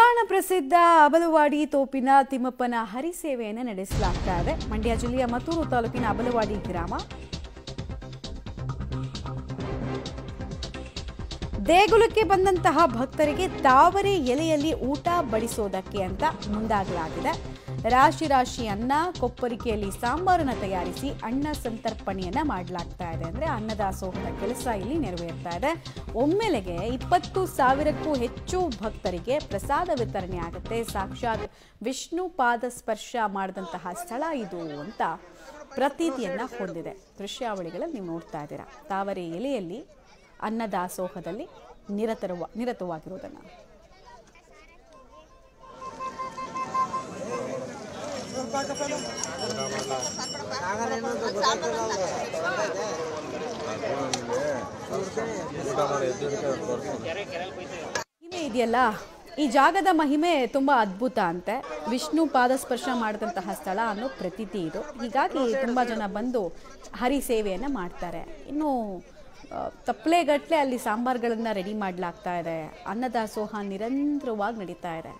ಪುರಾಣ ಪ್ರಸಿದ್ಧ ಅಬಲವಾಡಿ ತೋಪಿನ ತಿಮ್ಮಪ್ಪನ ಹರಿಸೇವೆಯನ್ನು ನಡೆಸಲಾಗ್ತಾ ಇದೆ. ಮಂಡ್ಯ ಜಿಲ್ಲೆಯ ಮತ್ತೂರು ತಾಲೂಕಿನ ಅಬಲವಾಡಿ ಗ್ರಾಮ ದೇಗುಲಕ್ಕೆ ಬಂದಂತಹ ಭಕ್ತರಿಗೆ ತಾವರೆ ಎಲೆಯಲ್ಲಿ ಊಟ ಬಡಿಸೋದಕ್ಕೆ ಅಂತ ಮುಂದಾಗಲಾಗಿದೆ. ರಾಶಿ ರಾಶಿ ಅನ್ನ, ಕೊಪ್ಪರಿಕೆಯಲ್ಲಿ ಸಾಂಬಾರನ್ನ ತಯಾರಿಸಿ ಅನ್ನ ಸಂತರ್ಪಣೆಯನ್ನ ಮಾಡಲಾಗ್ತಾ ಇದೆ. ಅಂದ್ರೆ ಅನ್ನದಾಸೋಹದ ಕೆಲಸ ಇಲ್ಲಿ ನೆರವೇರ್ತಾ ಇದೆ. ಒಮ್ಮೆಲೆಗೆ 20,000ಕ್ಕೂ ಹೆಚ್ಚು ಭಕ್ತರಿಗೆ ಪ್ರಸಾದ ವಿತರಣೆ ಆಗುತ್ತೆ. ಸಾಕ್ಷಾತ್ ವಿಷ್ಣು ಪಾದ ಸ್ಪರ್ಶ ಮಾಡಿದಂತಹ ಸ್ಥಳ ಇದು ಅಂತ ಪ್ರತೀತಿಯನ್ನ ಹೊಂದಿದೆ. ದೃಶ್ಯಾವಳಿಗಳಲ್ಲಿ ನೀವು ನೋಡ್ತಾ ಇದ್ದೀರಾ ತಾವರೆ ಎಲೆಯಲ್ಲಿ ಅನ್ನದಾಸೋಹದಲ್ಲಿ ನಿರತವಾಗಿರುವುದನ್ನು. ಮಹಿಮೆ ಇದೆಯಲ್ಲ, ಈ ಜಾಗದ ಮಹಿಮೆ ತುಂಬಾ ಅದ್ಭುತ ಅಂತೆ. ವಿಷ್ಣು ಪಾದ ಸ್ಪರ್ಶ ಮಾಡಿದಂತಹ ಸ್ಥಳ ಅನ್ನೋ ಪ್ರತೀತಿ ಇದು. ಹೀಗಾಗಿ ತುಂಬಾ ಜನ ಬಂದು ಹರಿ ಸೇವೆಯನ್ನ ಮಾಡ್ತಾರೆ. ಇನ್ನು ತಪ್ಪಲೆಗಟ್ಟಲೆ ಅಲ್ಲಿ ಸಾಂಬಾರ್ಗಳನ್ನ ರೆಡಿ ಮಾಡಲಾಗ್ತಾ ಇದೆ. ಅನ್ನದಾಸೋಹ ನಿರಂತರವಾಗಿ ನಡೀತಾ ಇದೆ.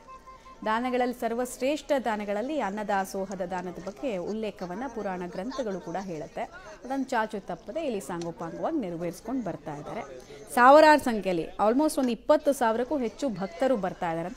ದಾನಗಳಲ್ಲಿ ಸರ್ವಶ್ರೇಷ್ಠ ದಾನಗಳಲ್ಲಿ ಅನ್ನದಾಸೋಹದ ದಾನದ ಬಗ್ಗೆ ಉಲ್ಲೇಖವನ್ನ ಪುರಾಣ ಗ್ರಂಥಗಳು ಕೂಡ ಹೇಳುತ್ತೆ. ಅದನ್ನು ಚಾಚು ತಪ್ಪದೆ ಇಲ್ಲಿ ಸಾಂಗೋಪಾಂಗವಾಗಿ ನೆರವೇರಿಸ್ಕೊಂಡು ಬರ್ತಾ ಇದ್ದಾರೆ. ಸಾವಿರಾರು ಸಂಖ್ಯೆಯಲ್ಲಿ ಆಲ್ಮೋಸ್ಟ್ ಒಂದು 20,000ಕ್ಕೂ ಹೆಚ್ಚು ಭಕ್ತರು ಬರ್ತಾ ಇದ್ದಾರೆ.